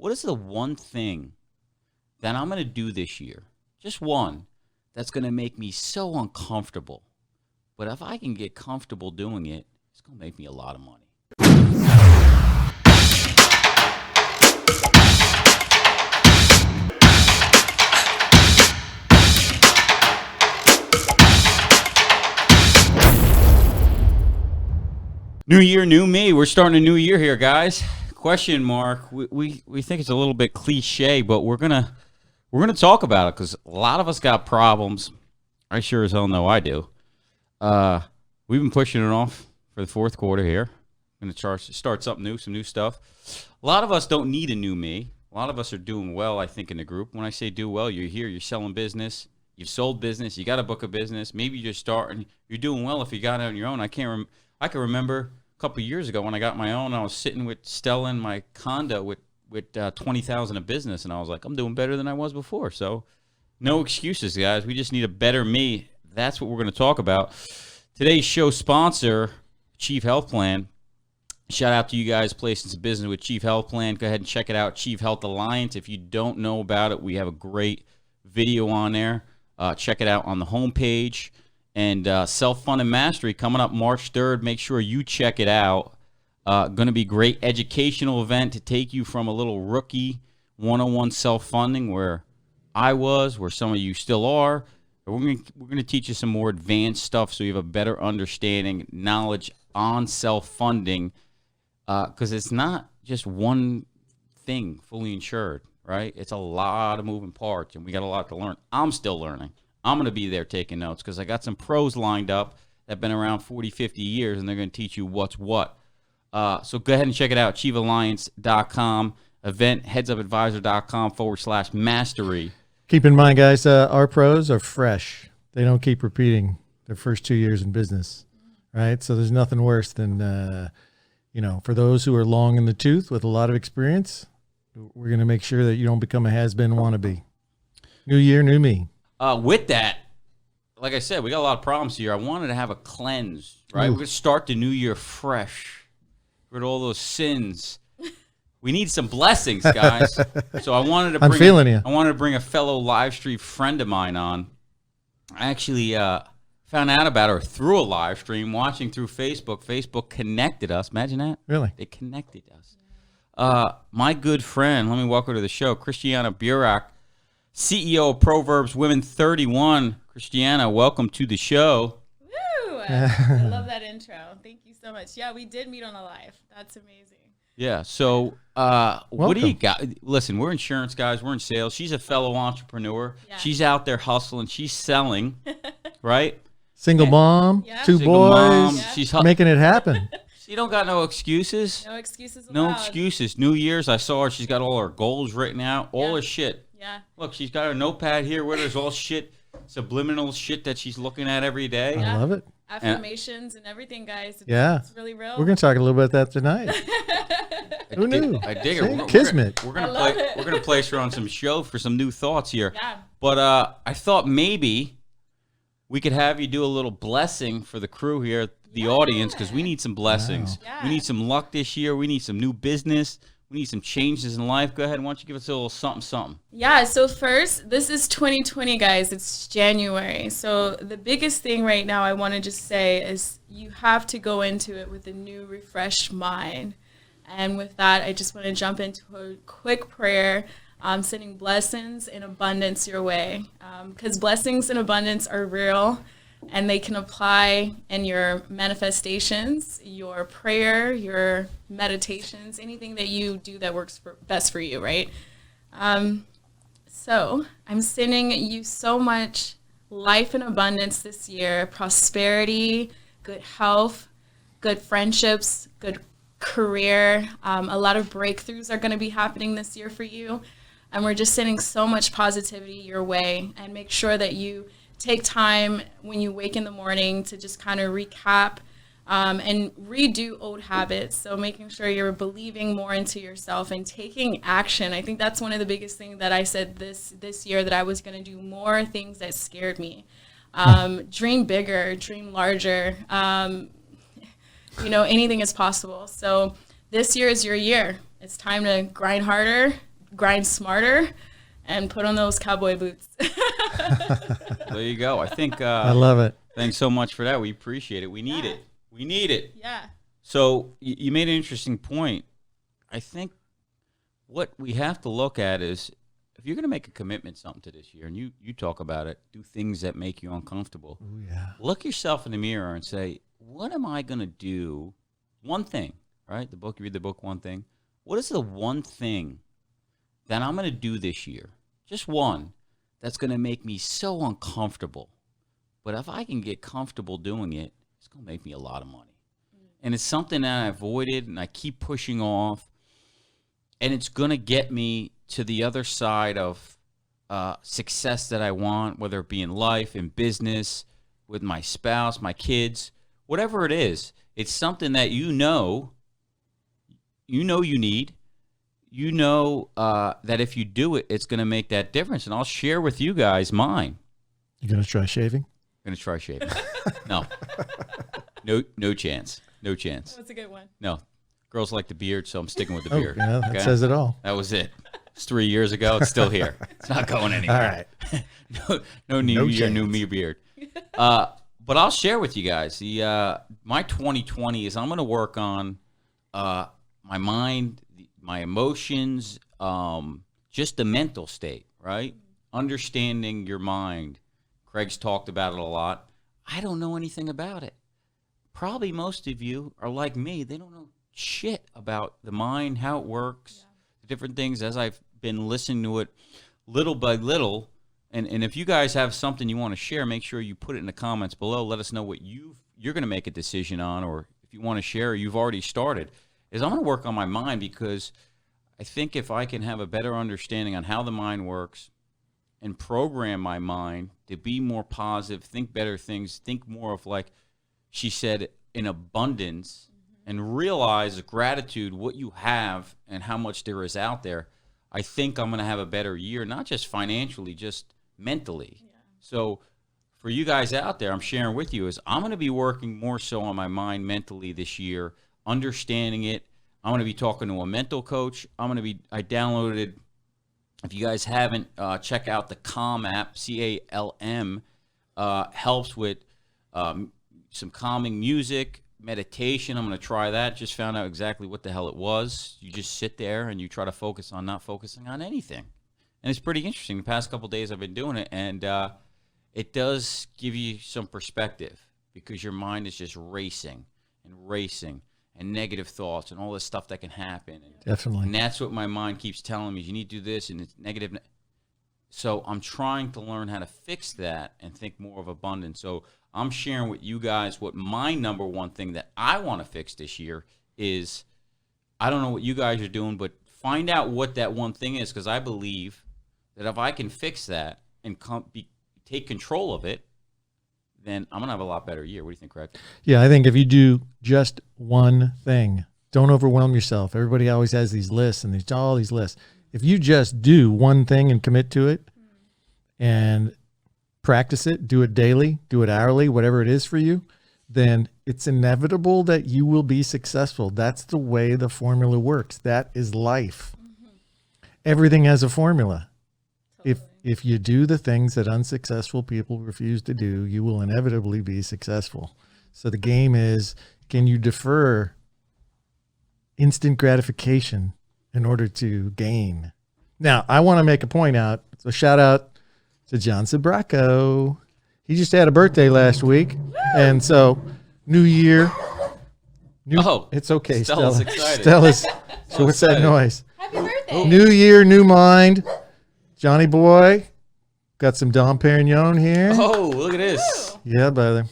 what is the one thing that I'm going to do this year, just one, that's going to make me so uncomfortable? But if I can get comfortable doing it, it's going to make me a lot of money. New year, new me. We're starting a new year here, guys. Question mark. We think it's a little bit cliche, but we're gonna talk about it because a lot of us got problems. I sure as hell know I do. We've been pushing it off for the fourth quarter here. Going to start something new, some new stuff. A lot of us don't need a new me. A lot of us are doing well, I think, in the group. When I say do well, you're here, you're selling business, you've sold business, you got a book of business. Maybe you're starting, you're doing well if you got it on your own. I can remember a couple of years ago when I got my own, I was sitting with Stella in my condo with $20,000 of business, and I was like, I'm doing better than I was before. So no excuses, guys. We just need a better me. That's what we're going to talk about. Today's show sponsor, Chief Health Plan. Shout out to you guys placing some business with Chief Health Plan. Go ahead and check it out, Chief Health Alliance. If you don't know about it, we have a great video on there. Check it out on the homepage. And Self-Funded Mastery coming up March 3rd. Make sure you check it out. Going to be a great educational event to take you from a little rookie 101 self-funding where I was, where some of you still are. We're going to teach you some more advanced stuff so you have a better understanding, knowledge on self-funding, because it's not just one thing fully insured, right? It's a lot of moving parts, and we got a lot to learn. I'm still learning. I'm going to be there taking notes because I got some pros lined up that have been around 40, 50 years, and they're going to teach you what's what. So go ahead and check it out, ChiefAlliance.com, event, headsUpAdvisor.com/mastery. Keep in mind, guys, our pros are fresh. They don't keep repeating their first 2 years in business, right? So there's nothing worse than, for those who are long in the tooth with a lot of experience, we're going to make sure that you don't become a has-been wannabe. New year, new me. With that, like I said, we got a lot of problems here. I wanted to have a cleanse, right? Ooh. We're going to start the new year fresh. Rid of all those sins. We need some blessings, guys. So I wanted to bring a fellow live stream friend of mine on. I actually found out about her through a live stream, watching through Facebook. Facebook connected us. Imagine that. Really? They connected us. My good friend, let me welcome her to the show, Christiana Burak, CEO of Proverbs Women 31. Christiana, welcome to the show. Woo! I love that intro. Thank you so much. Yeah, we did meet on a live. That's amazing. Yeah, so what do you got? Listen, we're insurance guys. We're in sales. She's a fellow entrepreneur. Yeah. She's out there hustling. She's selling, right? Single mom, yeah. two Single boys. Mom. Yeah. She's making it happen. She don't got no excuses. No excuses allowed. No excuses. New Year's, I saw her. She's got all her goals written out, all her shit. Yeah. Look, she's got her notepad here where there's all shit, subliminal shit that she's looking at every day. Yeah. I love it. Affirmations and everything, guys. It's really real. We're going to talk a little bit about that tonight. Who knew? I dig her. Kismet. We're gonna place her on some show for some new thoughts here. Yeah. But I thought maybe we could have you do a little blessing for the crew here, the audience, because we need some blessings. Wow. Yeah. We need some luck this year. We need some new business. We need some changes in life. Go ahead. Why don't you give us a little something? Yeah, so first, this is 2020, guys. It's January. So the biggest thing right now I want to just say is you have to go into it with a new, refreshed mind. And with that, I just want to jump into a quick prayer, sending blessings in abundance your way. Because blessings in abundance are real, and they can apply in your manifestations, your prayer, your meditations, anything that you do that works best for you, right? So I'm sending you so much life in abundance this year, prosperity, good health, good friendships, good career. A lot of breakthroughs are going to be happening this year for you. And we're just sending so much positivity your way, and make sure that you take time when you wake in the morning to just kind of recap and redo old habits. So making sure you're believing more into yourself and taking action. I think that's one of the biggest things that I said this year, that I was going to do more things that scared me. Dream bigger, dream larger. Anything is possible. So this year is your year. It's time to grind harder, grind smarter and put on those cowboy boots. There you go. I think I love it. thanks so much for that. We appreciate it. We need Yeah. it. We need it. Yeah. So you made an interesting point. I think what we have to look at is if you're going to make a commitment something to this year, and you talk about it, do things that make you uncomfortable. Oh yeah. Look yourself in the mirror and say, what am I going to do? One thing, right? The book, you read the book, One Thing. What is the one thing that I'm going to do this year? Just one that's going to make me so uncomfortable. But if I can get comfortable doing it, it's going to make me a lot of money. And it's something that I avoided and I keep pushing off. And it's going to get me to the other side of success that I want, whether it be in life, in business, with my spouse, my kids, whatever it is. It's something that you know you need. You know that if you do it, it's going to make that difference. And I'll share with you guys mine. You gonna try shaving? I'm going to try shaving. No chance. No chance. That's a good one. No. Girls like the beard, so I'm sticking with the Oh, beard. yeah, that okay? says it all. That was it. It's 3 years ago. It's still here. It's not going anywhere. All right. no new No year, chance. new me beard. But I'll share with you guys. My 2020 is I'm going to work on my mind, my emotions, just the mental state, right? Understanding your mind. Craig's talked about it a lot. I don't know anything about it. Probably most of you are like me. They don't know shit about the mind, how it works, the different things as I've been listening to it little by little. And if you guys have something you want to share, make sure you put it in the comments below. Let us know what you're going to make a decision on, or if you want to share or you've already started. Is I'm going to work on my mind because I think if I can have a better understanding on how the mind works and program my mind to be more positive, think better things, think more of, like she said, in abundance, and realize gratitude, what you have and how much there is out there, I think I'm going to have a better year, not just financially, just mentally. Yeah. So for you guys out there, I'm sharing with you is I'm going to be working more so on my mind mentally this year, understanding it. I'm going to be talking to a mental coach. I downloaded, if you guys haven't, check out the Calm app, CALM, helps with some calming music, meditation. I'm going to try that. Just found out exactly what the hell it was. You just sit there and you try to focus on not focusing on anything. And it's pretty interesting. The past couple of days I've been doing it, and it does give you some perspective because your mind is just racing and negative thoughts and all this stuff that can happen. Definitely. And that's what my mind keeps telling me. You need to do this, and it's negative. So I'm trying to learn how to fix that and think more of abundance. So I'm sharing with you guys what my number one thing that I want to fix this year is. I don't know what you guys are doing, but find out what that one thing is, because I believe that if I can fix that and take control of it, then I'm going to have a lot better year. What do you think, Craig? Yeah, I think if you do just one thing, don't overwhelm yourself. Everybody always has these lists and all these lists. If you just do one thing and commit to it and practice it, do it daily, do it hourly, whatever it is for you, then it's inevitable that you will be successful. That's the way the formula works. That is life. Mm-hmm. Everything has a formula. Totally. If you do the things that unsuccessful people refuse to do, you will inevitably be successful. So the game is, can you defer instant gratification in order to gain? Now, I want to make a point out. So shout out to John Sabraco. He just had a birthday last week. And so new year. It's okay. Stella's excited. Stella's. So what's that noise? Happy birthday. New year, new mind. Johnny boy. Got some Dom Perignon here. Oh, look at this. Yeah, brother.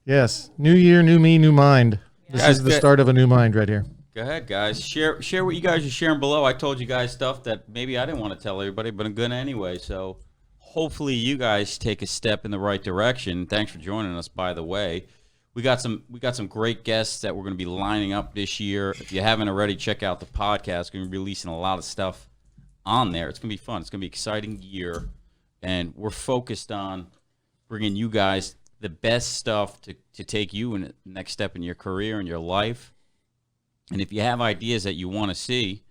Yes. New year, new me, new mind. This Guys, is the start of a new mind right here. Go ahead, guys. Share what you guys are sharing below. I told you guys stuff that maybe I didn't want to tell everybody, but I'm going to anyway. So hopefully you guys take a step in the right direction. Thanks for joining us, by the way. We got some great guests that we're going to be lining up this year. If you haven't already, check out the podcast. We're going to be releasing a lot of stuff on there. It's going to be fun. It's going to be an exciting year, and we're focused on bringing you guys the best stuff to take you in the next step in your career and your life. And if you have ideas that you want to see,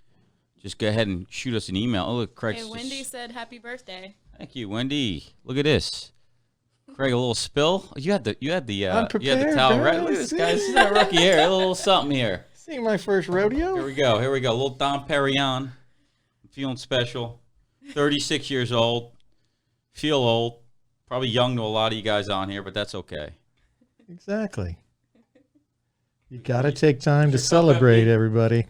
just go ahead and shoot us an email. Oh, look, Craig. Hey, Wendy said happy birthday. Thank you, Wendy. Look at this. Craig, a little spill. You had the Unprepared, towel guys. right. Look at this guy. This is a rookie here. A little something here. See my first rodeo? Here we go. A little Dom Perignon. I'm feeling special. 36 years old. Feel old. Probably young to a lot of you guys on here, but that's okay. Exactly. You got to take time to celebrate, everybody.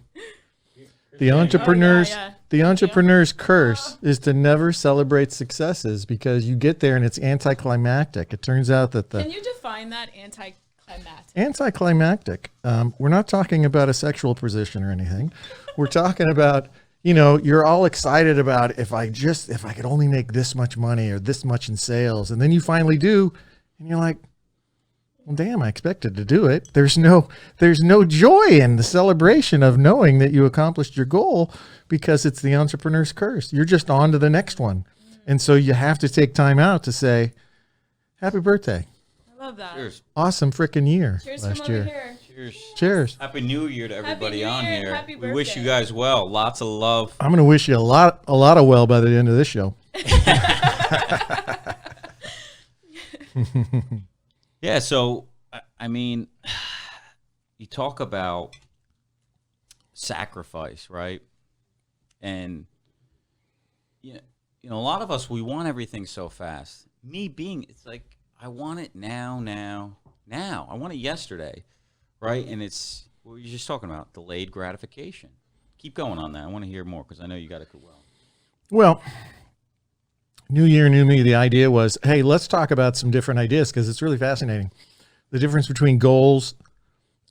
The entrepreneur's curse is to never celebrate successes because you get there and it's anticlimactic. It turns out that Can you define that anticlimactic? Anticlimactic. We're not talking about a sexual position or anything. We're talking about, you're all excited about if I could only make this much money or this much in sales, and then you finally do, and you're like, well, damn, I expected to do it. There's no joy in the celebration of knowing that you accomplished your goal because it's the entrepreneur's curse. You're just on to the next one. And so you have to take time out to say, happy birthday. I love that. Cheers. Awesome freaking year Cheers last from year. over here. Cheers. Happy New Year to everybody New on Year and here. happy We wish birthday. you guys well. Lots of love. I'm going to wish you a lot of well by the end of this show. Yeah, so I mean, you talk about sacrifice, right? And you know, a lot of us, we want everything so fast. Me being, it's like I want it now. I want it yesterday, right? And it's what you're just talking about, delayed gratification. Keep going on that. I want to hear more because I know you got it well. Well, New Year, New Me, the idea was, hey, let's talk about some different ideas because it's really fascinating. The difference between goals,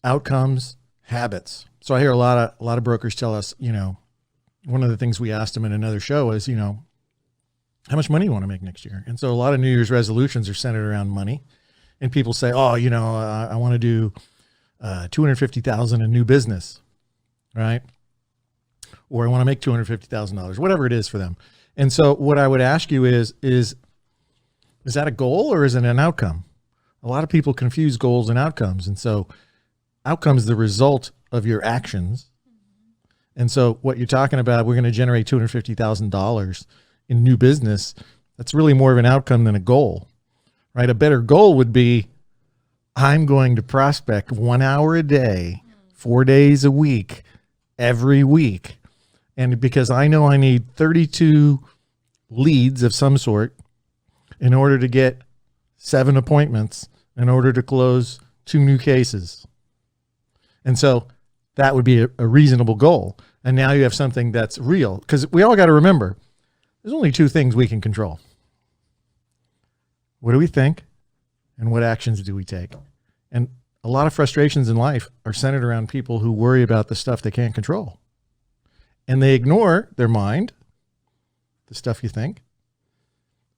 outcomes, habits. So I hear a lot of brokers tell us, one of the things we asked them in another show is, how much money you want to make next year? And so a lot of New Year's resolutions are centered around money. And people say, oh, I want to do $250,000 in new business, right? Or I want to make $250,000, whatever it is for them. And so what I would ask you is that a goal or is it an outcome? A lot of people confuse goals and outcomes. And so outcomes the result of your actions. And so what you're talking about, we're going to generate $250,000 in new business. That's really more of an outcome than a goal, right? A better goal would be, I'm going to prospect 1 hour a day, 4 days a week, every week. And because I know I need 32 leads of some sort in order to get 7 appointments, in order to close 2 new cases. And so that would be a reasonable goal. And now you have something that's real. Because we all got to remember, there's only 2 things we can control. What do we think? And what actions do we take? And a lot of frustrations in life are centered around people who worry about the stuff they can't control. And they ignore their mind, the stuff you think,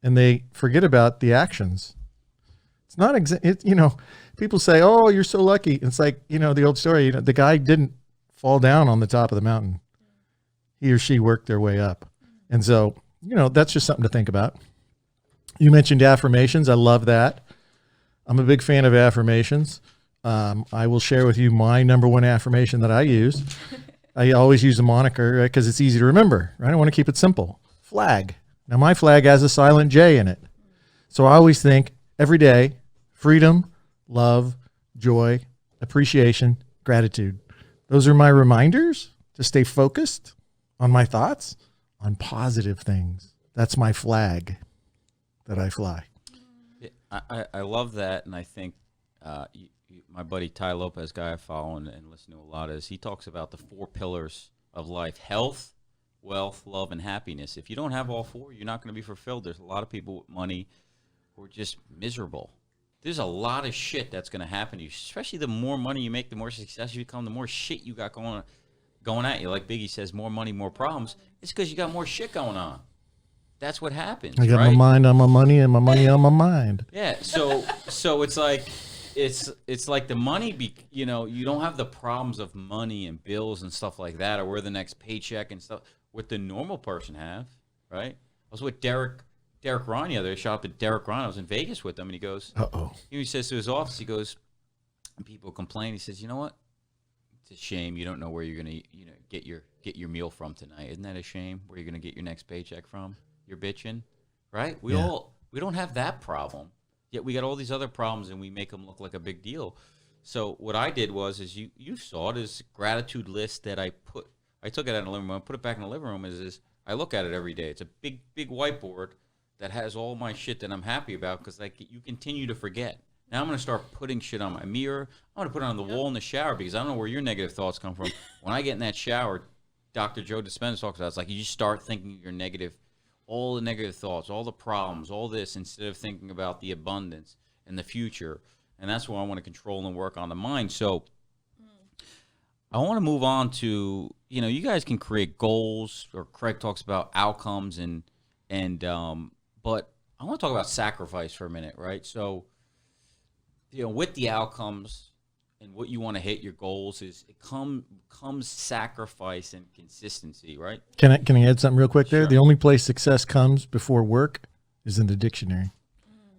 and they forget about the actions. It's not, people say, oh, you're so lucky. It's like, the old story, the guy didn't fall down on the top of the mountain. He or she worked their way up. And so, that's just something to think about. You mentioned affirmations. I love that. I'm a big fan of affirmations. I will share with you my number one affirmation that I use. I always use a moniker because it's easy to remember, right? I want to keep it simple. Flag. Now my flag has a silent J in it. So I always think every day, freedom, love, joy, appreciation, gratitude. Those are my reminders to stay focused on my thoughts, on positive things. That's my flag that I fly. I love that, and I think my buddy Ty Lopez, guy I follow and listen to a lot, is he talks about the 4 pillars of life: health, wealth, love, and happiness. If you don't have all 4, you're not going to be fulfilled. There's a lot of people with money who are just miserable. There's a lot of shit that's going to happen to you, especially the more money you make, the more success you become, the more shit you got going at you. Like Biggie says, more money, more problems. It's because you got more shit going on. That's what happens. I got right? my mind on my money and my money on my mind. Yeah. So it's like it's like the money. You don't have the problems of money and bills and stuff like that, or where the next paycheck and stuff. What the normal person have, right? I was with Derek Ron the other day. Shot up at Derek Ron. I was in Vegas with him, and he goes, Uh-oh. he says to his office, he goes, and people complain. He says, you know what? it's a shame you don't know where you're gonna get your meal from tonight. Isn't that a shame? Where you're gonna get your next paycheck from? You're bitching, right? We don't have that problem. Yet we got all these other problems, and we make them look like a big deal. So what I did is you saw it as gratitude list that I took it out in the living room. I put it back in the living room. Is I look at it every day. It's a big whiteboard that has all my shit that I'm happy about because you continue to forget. Now I'm going to start putting shit on my mirror. I'm going to put it on the wall in the shower because I don't know where your negative thoughts come from. When I get in that shower, Dr. Joe Dispenza talks about it's like you just start thinking your negative, all the negative thoughts, all the problems, all this, instead of thinking about the abundance and the future. And that's what I want to control and work on the mind. So I want to move on to, you guys can create goals, or Craig talks about outcomes, but I want to talk about sacrifice for a minute, right? So, with the outcomes and what you want to hit, your goals, comes sacrifice and consistency, right? Can I add something real quick there? Sure. The only place success comes before work is in the dictionary.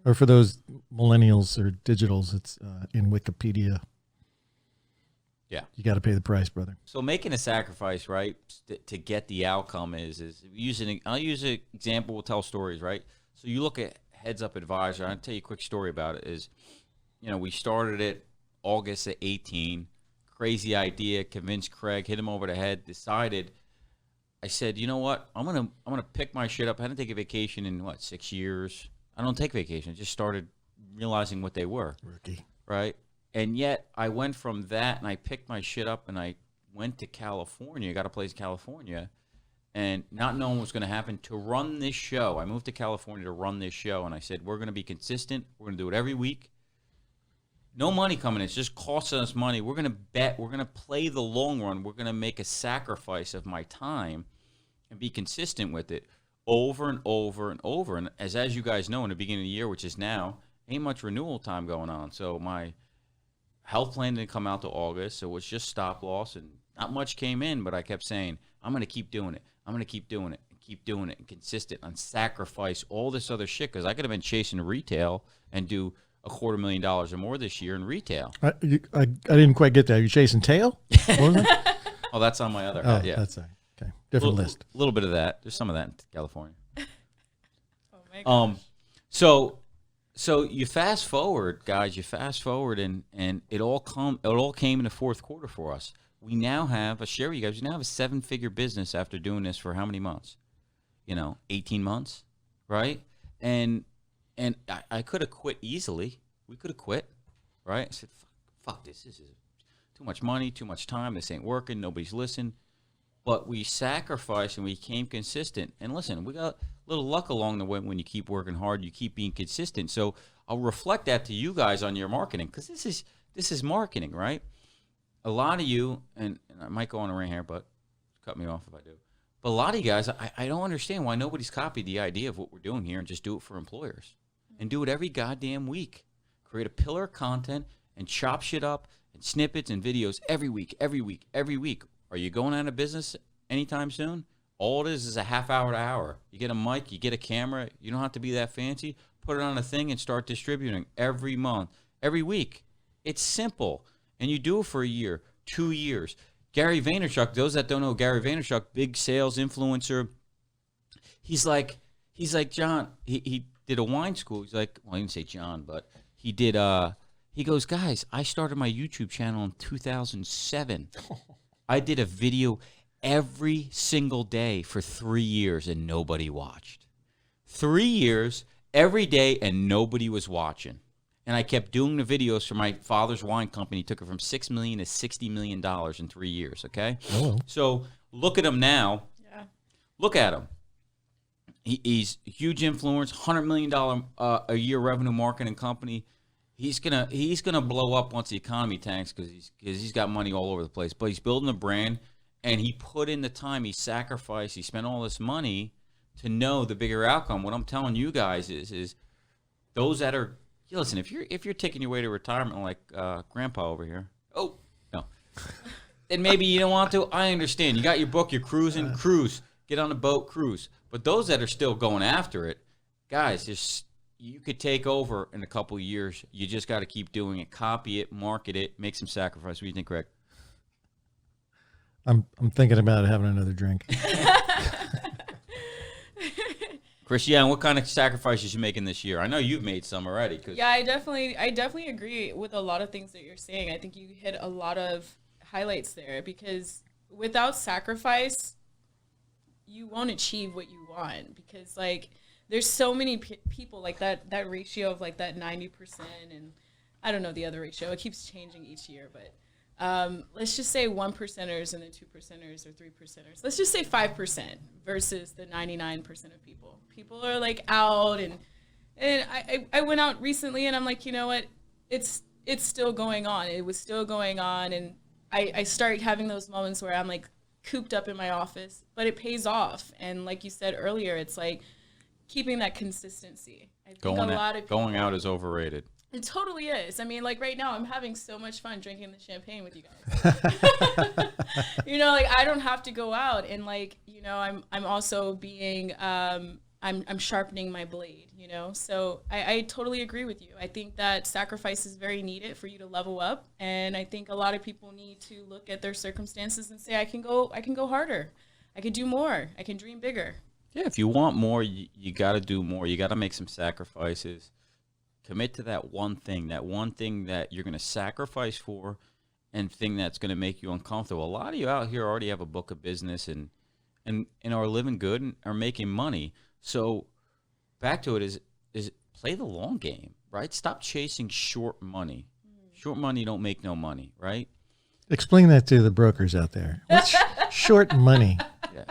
Or for those millennials or digitals, it's in Wikipedia. Yeah. You got to pay the price, brother. So making a sacrifice, right, to get the outcome I'll use an example, we'll tell stories, right? So you look at Heads Up Advisor. I'll tell you a quick story about it is, we started it August of 18, crazy idea, convinced Craig, hit him over the head, decided, I said, you know what, I'm gonna pick my shit up. I hadn't taken a vacation in 6 years. I don't take vacation. I just started realizing what they were. Rookie. Right? And yet I went from that and I picked my shit up and I went to California, got a place in California, and not knowing what was going to happen to run this show. I moved to California to run this show, and I said, we're going to be consistent. We're going to do it every week. No money coming in. It's just costing us money. We're going to bet. We're going to play the long run. We're going to make a sacrifice of my time and be consistent with it over and over and over. And as you guys know, in the beginning of the year, which is now, ain't much renewal time going on. So my health plan didn't come out till August, so it was just stop loss, and not much came in, but I kept saying, I'm going to keep doing it. I'm going to keep doing it and keep doing it and consistent and sacrifice all this other shit because I could have been chasing retail and do $250,000 or more this year in retail. I didn't quite get that. Are you chasing tail? What was that? Oh, that's on my other. Oh, yeah. that's okay. Different list. A little bit of that. There's some of that in California. Oh my gosh. So you fast forward, guys. You fast forward, and it all came in the fourth quarter for us. We now have a 7-figure business after doing this for how many months? 18 months, right? And I could have quit easily. We could have quit, right? I said, fuck this. This is too much money, too much time. This ain't working. Nobody's listening. But we sacrificed and we became consistent. And listen, we got a little luck along the way when you keep working hard, you keep being consistent. So I'll reflect that to you guys on your marketing because this is marketing, right? A lot of you, and I might go on a rant here, but cut me off if I do. But a lot of you guys, I don't understand why nobody's copied the idea of what we're doing here and just do it for employers. And do it every goddamn week. Create a pillar of content and chop shit up and snippets and videos every week, every week, every week. Are you going out of business anytime soon? All it is a half hour to hour. You get a mic, you get a camera. You don't have to be that fancy. Put it on a thing and start distributing every month, every week. It's simple. And you do it for a year, 2 years. Gary Vaynerchuk, those that don't know Gary Vaynerchuk, big sales influencer. He's like John, he did a wine school. He's like, well, I didn't say John, but he did, he goes, guys, I started my YouTube channel in 2007. I did a video every single day for 3 years and nobody watched. 3 years, every day, and nobody was watching. And I kept doing the videos for my father's wine company. Took it from $6 million to $60 million in 3 years, okay? Oh. So look at him now. Yeah. Look at him. He's a huge influence, $100 million a year revenue marketing company. He's gonna blow up once the economy tanks because he's got money all over the place. But he's building a brand, and he put in the time. He sacrificed. He spent all this money to know the bigger outcome. What I'm telling you guys is those that are listen. If you're taking your way to retirement like Grandpa over here, oh no, then maybe you don't want to. I understand. You got your book. You're cruising. Cruise. Get on the boat. Cruise. But those that are still going after it, guys, you could take over in a couple of years. You just got to keep doing it, copy it, market it, make some sacrifice. What do you think, Greg? I'm thinking about having another drink. Christiane, what kind of sacrifices you making this year? I know you've made some already. Yeah, I definitely agree with a lot of things that you're saying. I think you hit a lot of highlights there, because without sacrifice, you won't achieve what you want, because like there's so many people like that ratio of like that 90%, and I don't know the other ratio. It keeps changing each year, but let's just say 1%ers and then 2%ers or 3%ers. Let's just say 5% versus the 99% of people. People are like out, and I went out recently, and I'm like, you know what? It's still going on. It was still going on, and I start having those moments where I'm like cooped up in my office, but it pays off. And like you said earlier, it's like keeping that consistency. I think Going a lot of people, going out is overrated. it totally is. I mean, like right now, I'm having so much fun drinking the champagne with you guys. You know, like I don't have to go out, and like, you know, I'm also being I'm sharpening my blade. You know, so I totally agree with you. I think that sacrifice is very needed for you to level up, and I think a lot of people need to look at their circumstances and say, I can go harder, I can do more, I can dream bigger. Yeah, if you want more, you got to do more. You got to make some sacrifices. Commit to that one thing that you're going to sacrifice for, and thing that's going to make you uncomfortable. A lot of you out here already have a book of business and are living good and are making money. So back to it is play the long game, right? Stop chasing short money. Short money don't make no money, right? Explain that to the brokers out there. What's short money? Yeah.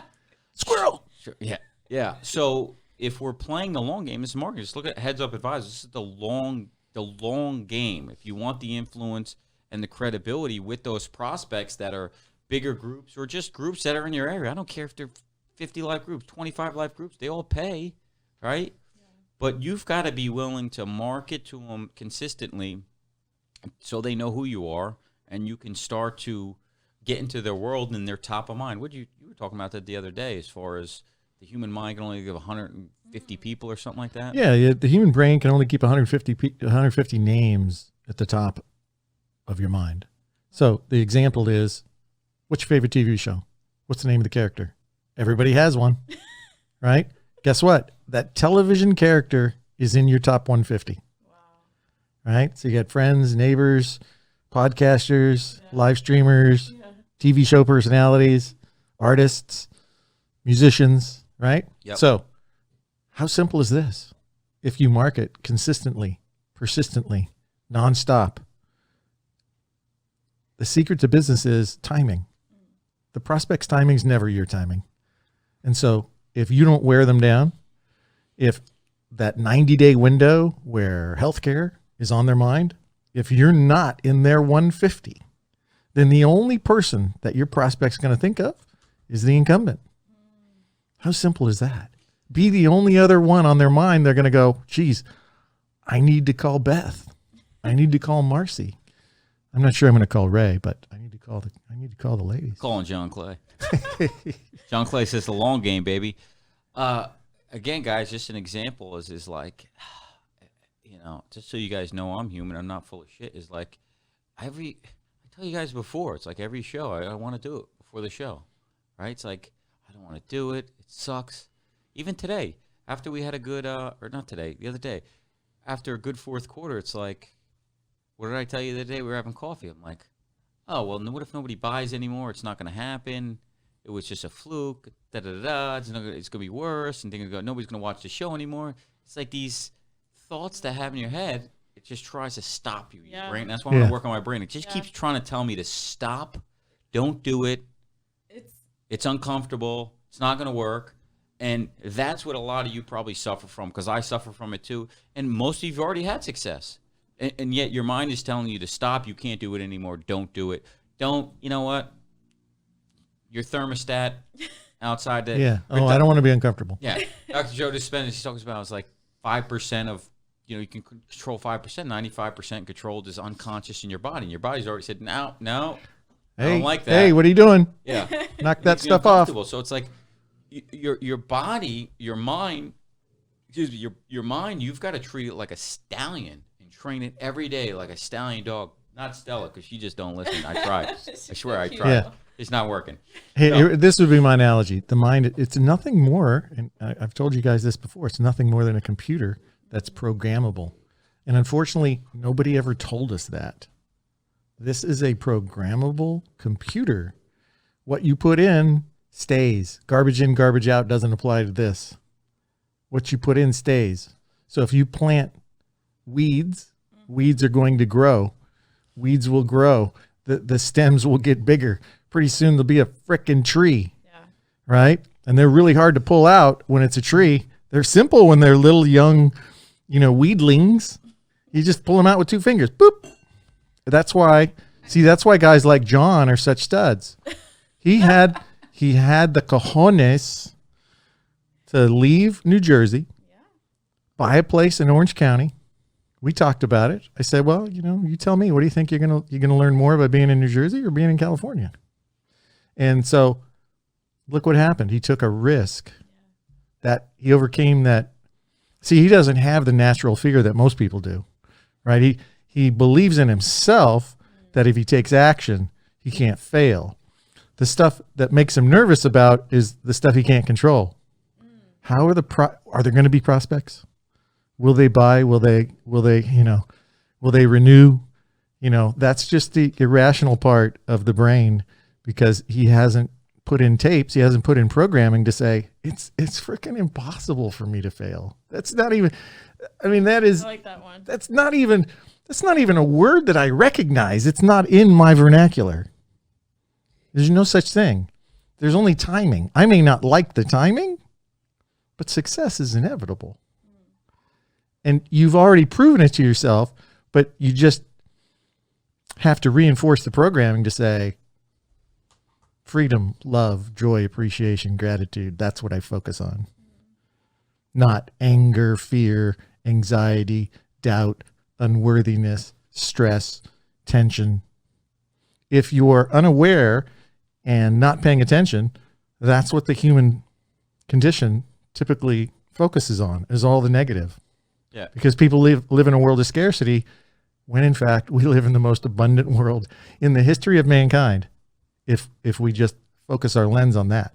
Squirrel. Sure. Yeah. Yeah. So if we're playing the long game, Mr. Market, just look at Heads Up Advisors. This is the long game. If you want the influence and the credibility with those prospects that are bigger groups or just groups that are in your area, I don't care if they're 50 live groups, 25 live groups, they all pay, right? Yeah. But you've got to be willing to market to them consistently so they know who you are, and you can start to get into their world and they're top of mind. You were talking about that the other day, as far as the human mind can only give 150 people or something like that. Yeah, the human brain can only keep 150 names at the top of your mind. So the example is, what's your favorite TV show? What's the name of the character? Everybody has one, right? Guess what? That television character is in your top 150. Wow. Right? So you got friends, neighbors, podcasters, live streamers, TV show personalities, artists, musicians, right? Yep. So how simple is this? If you market consistently, persistently, nonstop, the secret to business is timing. The prospect's timing is never your timing. And so if you don't wear them down, if that 90-day window where healthcare is on their mind, if you're not in their 150, then the only person that your prospect's going to think of is the incumbent. How simple is that? Be the only other one on their mind. They're going to go, geez, I need to call Beth. I need to call Marcy. I'm not sure I'm going to call Ray, but I need to call the ladies. Calling John Clay. John Clay says the long game, baby. Again, guys, just an example is like, you know, just so you guys know I'm human, I'm not full of shit, is like I tell you guys before, it's like every show, I want to do it before the show, right? It's like, I don't want to do it. It sucks. Even today, after we had a good, or not today, the other day, after a good fourth quarter, it's like, what did I tell you the other day we were having coffee? I'm like, oh, well, what if nobody buys anymore? It's not going to happen. It was just a fluke. Da-da-da-da. It's going to be worse. And nobody's going to watch the show anymore. It's like these thoughts that have in your head, it just tries to stop you. Your brain. That's why I'm going to work on my brain. It just keeps trying to tell me to stop. Don't do it. It's uncomfortable. It's not going to work. And that's what a lot of you probably suffer from, because I suffer from it too. And most of you have already had success. And yet your mind is telling you to stop. You can't do it anymore. Don't do it. You know what? Your thermostat outside the... Yeah. Oh, I don't want to be uncomfortable. Yeah. Dr. Joe Dispenza, he talks about, it's like 5% of, you can control 5%. 95% controlled is unconscious in your body. And your body's already said, no, I don't like that. Hey, what are you doing? Yeah. Knock that stuff off. So it's like your body, your mind, your mind, you've got to treat it like a stallion and train it every day like a stallion dog. Not Stella, because she just don't listen. I tried. I swear I tried. Yeah. It's not working. Hey, No. this would be my analogy. The mind, it's nothing more, and I've told you guys this before, it's nothing more than a computer that's programmable. And unfortunately, nobody ever told us that. This is a programmable computer. What you put in stays. Garbage in, garbage out doesn't apply to this. What you put in stays. So if you plant weeds, weeds are going to grow. Weeds will grow. The stems will get bigger. Pretty soon there'll be a frickin' tree, right? And they're really hard to pull out when it's a tree. They're simple when they're little young, weedlings. You just pull them out with 2 fingers. Boop. That's why guys like John are such studs. He had the cojones to leave New Jersey, buy a place in Orange County. We talked about it. I said, well, you tell me, what do you think you're gonna learn more by being in New Jersey or being in California? And so look what happened. He took a risk that he overcame that. See, he doesn't have the natural fear that most people do, right? He believes in himself that if he takes action, he can't fail. The stuff that makes him nervous about is the stuff he can't control. How are there going to be prospects? Will they buy? Will they renew? That's just the irrational part of the brain, because he hasn't put in tapes. He hasn't put in programming to say, it's freaking impossible for me to fail. That's not even, I like that one. That's not even a word that I recognize. It's not in my vernacular. There's no such thing. There's only timing. I may not like the timing, but success is inevitable. And you've already proven it to yourself, but you just have to reinforce the programming to say, freedom, love, joy, appreciation, gratitude. That's what I focus on. Not anger, fear, anxiety, doubt, unworthiness, stress, tension. If you're unaware and not paying attention, that's what the human condition typically focuses on, is all the negative. Yeah. Because people live in a world of scarcity, when in fact we live in the most abundant world in the history of mankind, if we just focus our lens on that.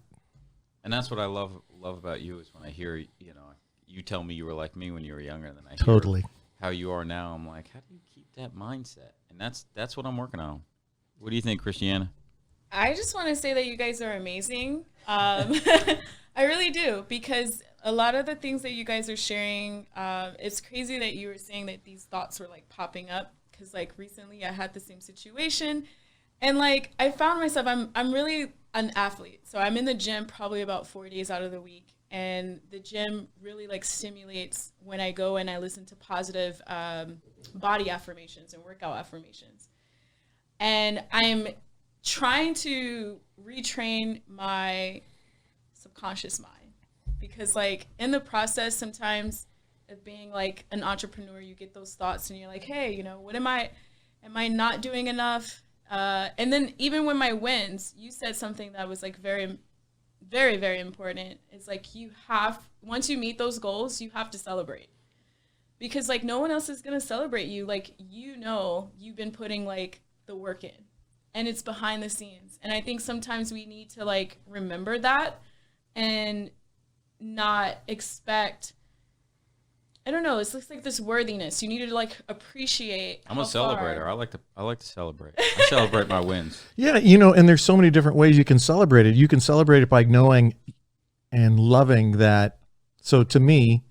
And that's what I love about you, is when I hear, you tell me you were like me when you were younger, then I hear totally how you are now. I'm like, how do you keep that mindset? And that's what I'm working on. What do you think, Christiana? I just want to say that you guys are amazing. I really do, because a lot of the things that you guys are sharing, it's crazy that you were saying that these thoughts were like popping up, because like recently I had the same situation, and like I found myself, I'm really an athlete, so I'm in the gym probably about 4 days out of the week, and the gym really like stimulates when I go and I listen to positive body affirmations and workout affirmations, and I'm trying to retrain my subconscious mind. Because like in the process, sometimes of being like an entrepreneur, you get those thoughts and you're like, hey, what am I not doing enough? And then even when my wins, you said something that was like very, very, very important. It's like once you meet those goals, you have to celebrate. Because like no one else is going to celebrate you. Like, you've been putting like the work in, and it's behind the scenes. And I think sometimes we need to like remember that and not expect, I don't know, it's like this worthiness. You need to like appreciate. I'm a celebrator. I like to celebrate. I celebrate my wins. Yeah, and there's so many different ways you can celebrate it. You can celebrate it by knowing and loving that. So to me,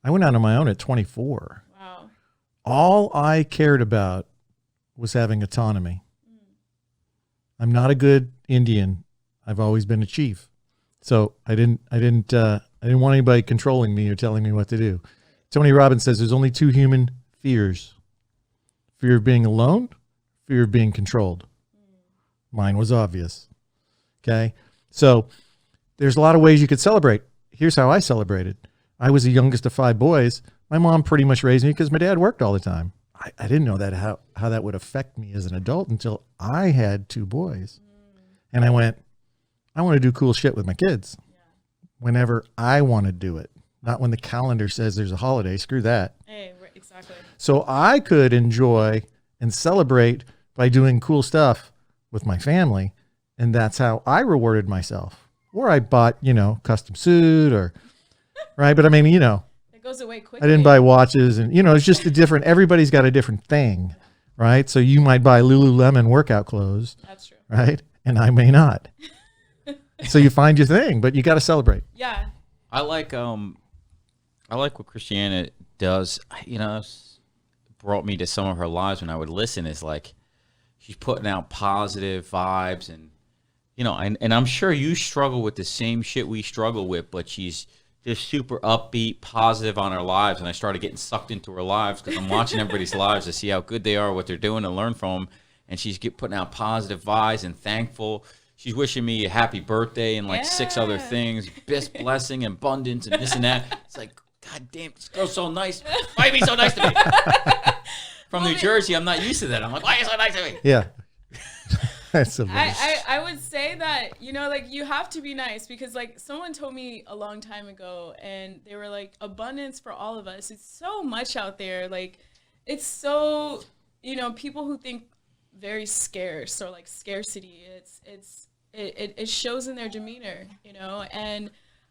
I went out on my own at 24. Wow. All I cared about was having autonomy. I'm not a good Indian. I've always been a chief. So I didn't want anybody controlling me or telling me what to do. Tony Robbins says there's only 2 human fears: fear of being alone, fear of being controlled. Mine was obvious. Okay. So there's a lot of ways you could celebrate. Here's how I celebrated. I was the youngest of 5 boys. My mom pretty much raised me because my dad worked all the time. I didn't know that how that would affect me as an adult until I had 2 boys. And I went, I want to do cool shit with my kids whenever I want to do it. Not when the calendar says there's a holiday. Screw that. Hey, exactly. So I could enjoy and celebrate by doing cool stuff with my family And that's how I rewarded myself. Or I bought, custom suit or, right? But I mean, It goes away quickly. I didn't buy watches and, it's just everybody's got a different thing, right? So you might buy Lululemon workout clothes. That's true. Right? And I may not. So you find your thing, but you got to celebrate. Yeah. I like what Christiana does. It's brought me to some of her lives when I would listen. Is like she's putting out positive vibes, and and I'm sure you struggle with the same shit we struggle with, but she's just super upbeat, positive on her lives. And I started getting sucked into her lives because I'm watching everybody's lives to see how good they are, what they're doing, and learn from them. And she's putting out positive vibes and thankful. She's wishing me a happy birthday and like 6 other things, best blessing, abundance, and this and that. It's like, God damn, this girl's so nice. Why are you being so nice to me? From New Jersey, I'm not used to that. I'm like, why are you so nice to me? Yeah. That's I would say that, you have to be nice because like someone told me a long time ago and they were like, abundance for all of us. It's so much out there. Like it's so, people who think very scarce or like scarcity, it shows in their demeanor, and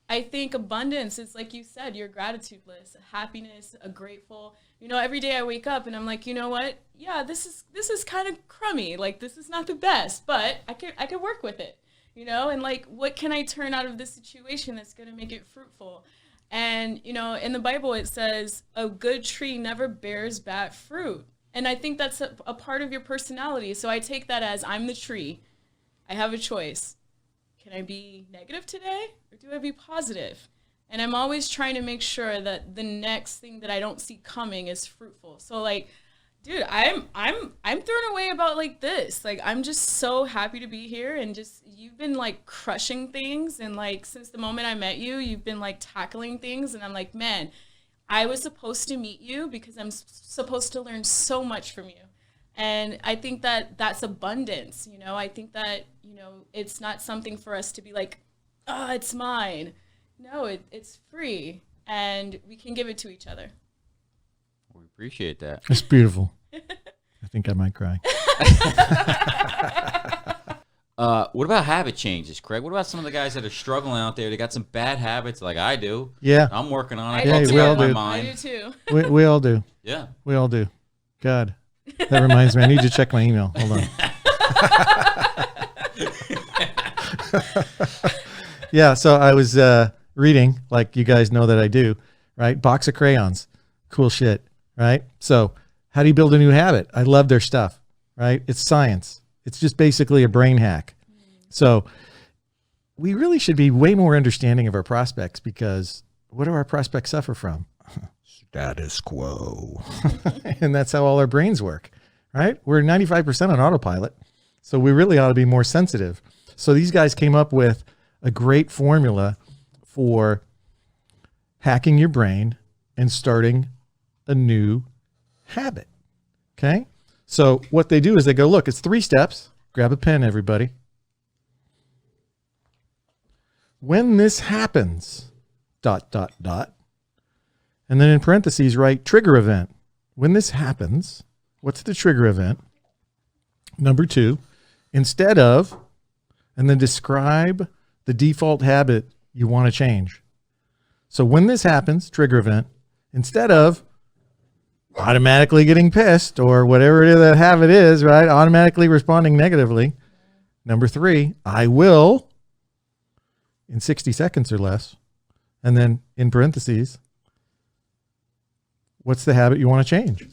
I think abundance is like you said, your gratitude list, happiness, a grateful, every day I wake up and I'm like, you know what? Yeah, this is kind of crummy. Like this is not the best, but I could work with it, and like, what can I turn out of this situation that's going to make it fruitful? And, in the Bible, it says a good tree never bears bad fruit. And I think that's a part of your personality. So I take that as I'm the tree. I have a choice. Can I be negative today or do I be positive? And I'm always trying to make sure that the next thing that I don't see coming is fruitful. So like, dude, I'm thrown away about like this. Like, I'm just so happy to be here and just, you've been like crushing things. And like, since the moment I met you, you've been like tackling things. And I'm like, man, I was supposed to meet you because I'm supposed to learn so much from you. And I think that that's abundance. I think that, it's not something for us to be like, oh, it's mine. No, it's free and we can give it to each other. We appreciate that. It's beautiful. I think I might cry. What about habit changes, Craig? What about some of the guys that are struggling out there? They got some bad habits like I do. Yeah. I'm working on it. I do we all do. I do too. We all do. Yeah. We all do. God, that reminds me. I need to check my email. Hold on. Yeah. So I was reading, like you guys know that I do, right? Box of crayons. Cool shit, right? So how do you build a new habit? I love their stuff, right? It's science. It's just basically a brain hack. So we really should be way more understanding of our prospects because what do our prospects suffer from? Status quo. And that's how all our brains work, right? We're 95% on autopilot. So we really ought to be more sensitive. So these guys came up with a great formula for hacking your brain and starting a new habit. Okay. So what they do is they go, look, it's 3 steps. Grab a pen, everybody. When this happens, ... And then in parentheses, write trigger event. When this happens, what's the trigger event? Number 2, instead of, and then describe the default habit you want to change. So when this happens, trigger event, instead of automatically getting pissed or whatever that habit is, right? Automatically responding negatively. Number 3, I will in 60 seconds or less. And then in parentheses, what's the habit you want to change?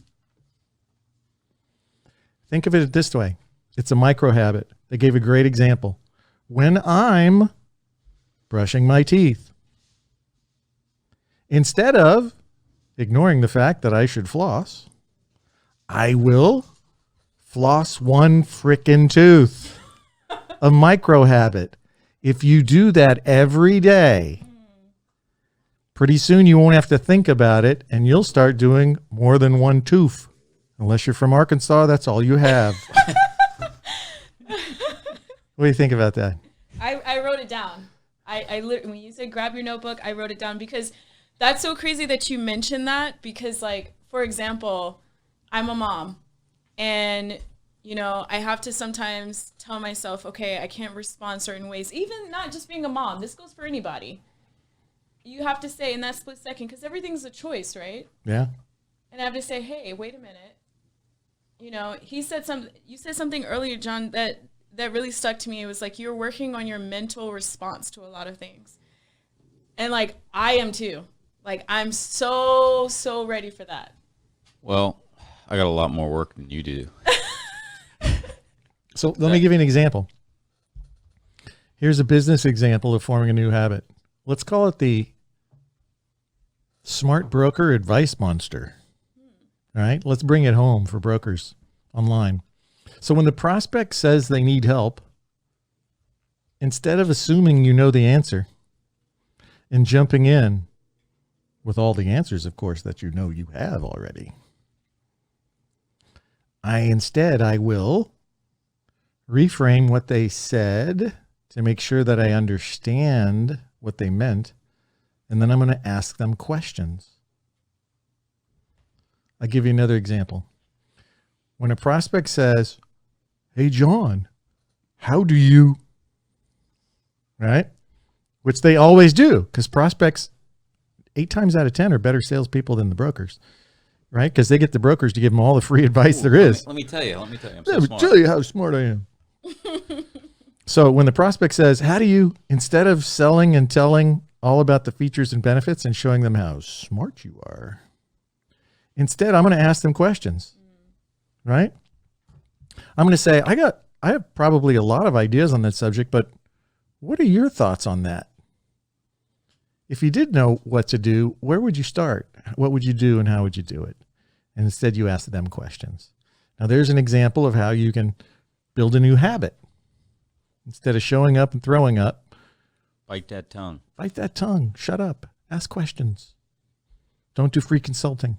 Think of it this way. It's a micro habit. They gave a great example. When I'm brushing my teeth, instead of ignoring the fact that I should floss, I will floss one frickin' tooth. A micro habit. If you do that every day, pretty soon you won't have to think about it and you'll start doing more than one tooth. Unless you're from Arkansas, that's all you have. What do you think about that? I wrote it down. I when you said grab your notebook, I wrote it down because that's so crazy that you mentioned that because, like, for example, I'm a mom and You know, I have to sometimes tell myself, okay, I can't respond certain ways. Even not just being a mom. This goes for anybody. You have to say in that split second, because everything's a choice, right? Yeah. And I have to say, hey, wait a minute. You know, you said something earlier, John, that really stuck to me. It was like you're working on your mental response to a lot of things. And like I am too. Like I'm so ready for that. Well, I got a lot more work than you do. So let me give you an example. Here's a business example of forming a new habit. Let's call it the smart broker advice monster. All right, let's bring it home for brokers online. So when the prospect says they need help, instead of assuming you know the answer and jumping in with all the answers, of course, that you know you have already, I will reframe what they said to make sure that I understand what they meant, and then I'm going to ask them questions. I'll give you another example. When a prospect says, hey, John, how do you, right? Which they always do, because prospects 8 times out of 10 are better salespeople than the brokers, right? Because they get the brokers to give them all the free advice there is. Let me tell you. I'm so Let me smart. tell you how smart I am. So when the prospect says, how do you, instead of selling and telling all about the features and benefits and showing them how smart you are, instead, I'm going to ask them questions, right? I'm going to say, I have probably a lot of ideas on that subject, but what are your thoughts on that? If you did know what to do, where would you start? What would you do and how would you do it? And instead you ask them questions. Now there's an example of how you can build a new habit. Instead of showing up and throwing up, Bite that tongue. bite that tongue, shut up, ask questions. Don't do free consulting.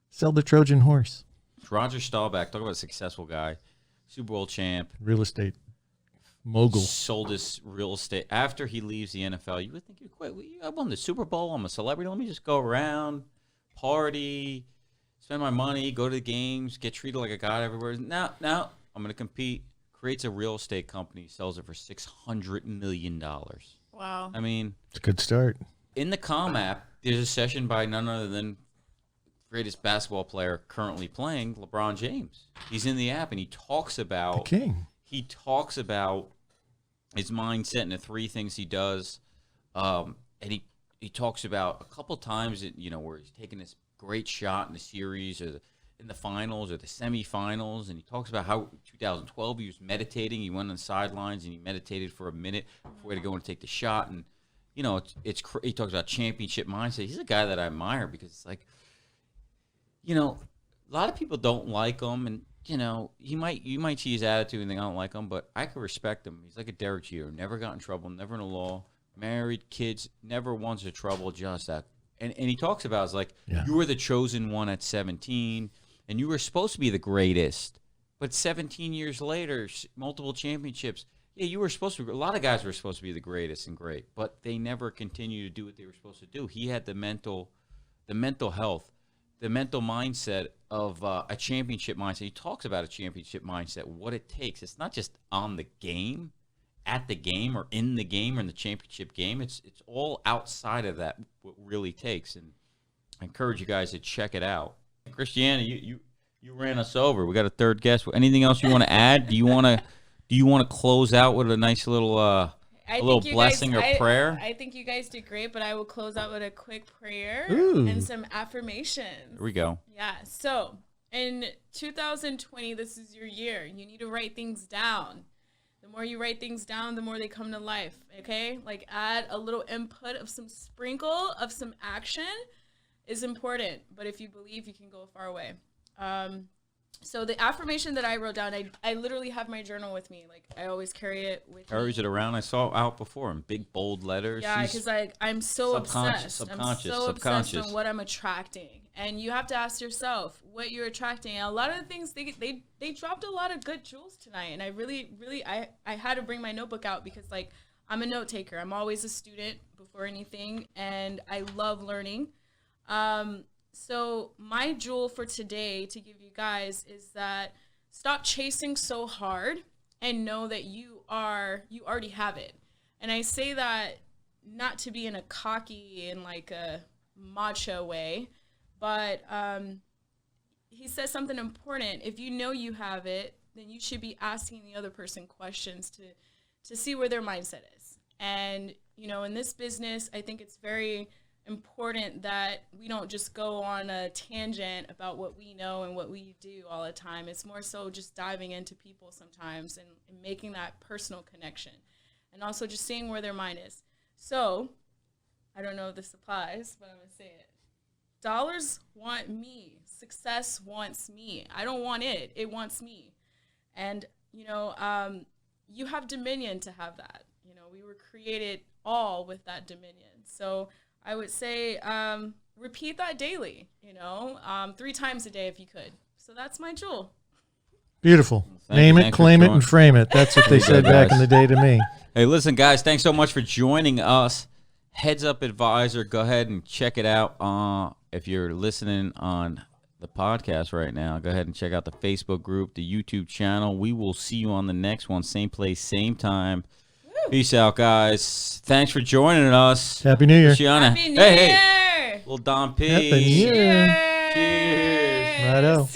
Sell the Trojan horse. Roger Staubach, talk about a successful guy, Super Bowl champ, Real estate mogul. sold his real estate. After he leaves the NFL, you would think you quit. I won the Super Bowl. I'm a celebrity. Let me just go around, party, spend my money, go to the games, get treated like a god everywhere. Now, I'm going to compete. Creates a real estate company, sells it for $600 million. Wow. I mean, It's a good start. in the Calm app, there's a session by none other than greatest basketball player currently playing, LeBron James. He's in the app, and he talks The about king. his mindset and the 3 things he does. And he talks about a couple times, where he's taking this great shot in the series or in the finals or the semifinals, and he talks about how 2012 he was meditating. He went on the sidelines and he meditated for a minute before he had to go and take the shot. And he talks about championship mindset. He's a guy that I admire because it's like, a lot of people don't like him, and you might see his attitude and think I don't like him, but I can respect him. He's like a Derek Jeter, never got in trouble, never in the law, married, kids, never once in trouble, just that. And he talks about it's like you were the chosen one at 17, and you were supposed to be the greatest, but 17 years later, multiple championships. Yeah, you were supposed to. A lot of guys were supposed to be the greatest and great, but they never continued to do what they were supposed to do. He had the mental health, the mental mindset of a championship mindset. He talks about a championship mindset, what it takes. It's not just on the game, at the game, or in the game, or in the championship game. It's all outside of that what really takes. And I encourage you guys to check it out. Christiana, you ran us over. We got a third guest. Anything else you want to add? Do you want to close out with a nice little blessing or prayer? I think you guys did great, but I will close out with a quick prayer Ooh. and some affirmations. Here we go. Yeah. So in 2020, this is your year. You need to write things down. The more you write things down, the more they come to life. Okay? Like add a little input of some sprinkle of some action is important. But if you believe, you can go far away. So the affirmation that I wrote down, I literally have my journal with me. Like I always carry it with me. Carries it around. I saw it out before in big bold letters. Yeah, because I'm so obsessed. Subconscious. I'm so obsessed on what I'm attracting. And you have to ask yourself what you're attracting. And a lot of the things they dropped a lot of good jewels tonight. And I really I had to bring my notebook out because like I'm a note taker. I'm always a student before anything, and I love learning. So my jewel for today to give you guys is that stop chasing so hard and know that you already have it. And I say that not to be in a cocky and like a macho way, but he says something important. If you know you have it, then you should be asking the other person questions to see where their mindset is. And, you know, in this business, I think it's very important that we don't just go on a tangent about what we know and what we do all the time. It's more so just diving into people sometimes and making that personal connection. And also just seeing where their mind is. So, I don't know if this applies, but I'm going to say it. Dollars want me. Success wants me. I don't want it. It wants me. And, you know, you have dominion to have that. You know, we were created all with that dominion. So I would say repeat that daily, you know, 3 times a day if you could. So that's my jewel. Beautiful. Name it, claim it, and frame it. That's what they said back in the day to me. Hey, listen, guys, thanks so much for joining us. Heads Up Advisor, go ahead and check it out. If you're listening on the podcast right now, go ahead and check out the Facebook group, the YouTube channel. We will see you on the next one, same place, same time. Woo. Peace out, guys. Thanks for joining us. Happy New Year. Christiana. Happy New Year. Little Don P. Happy New Year. Cheers. Righto.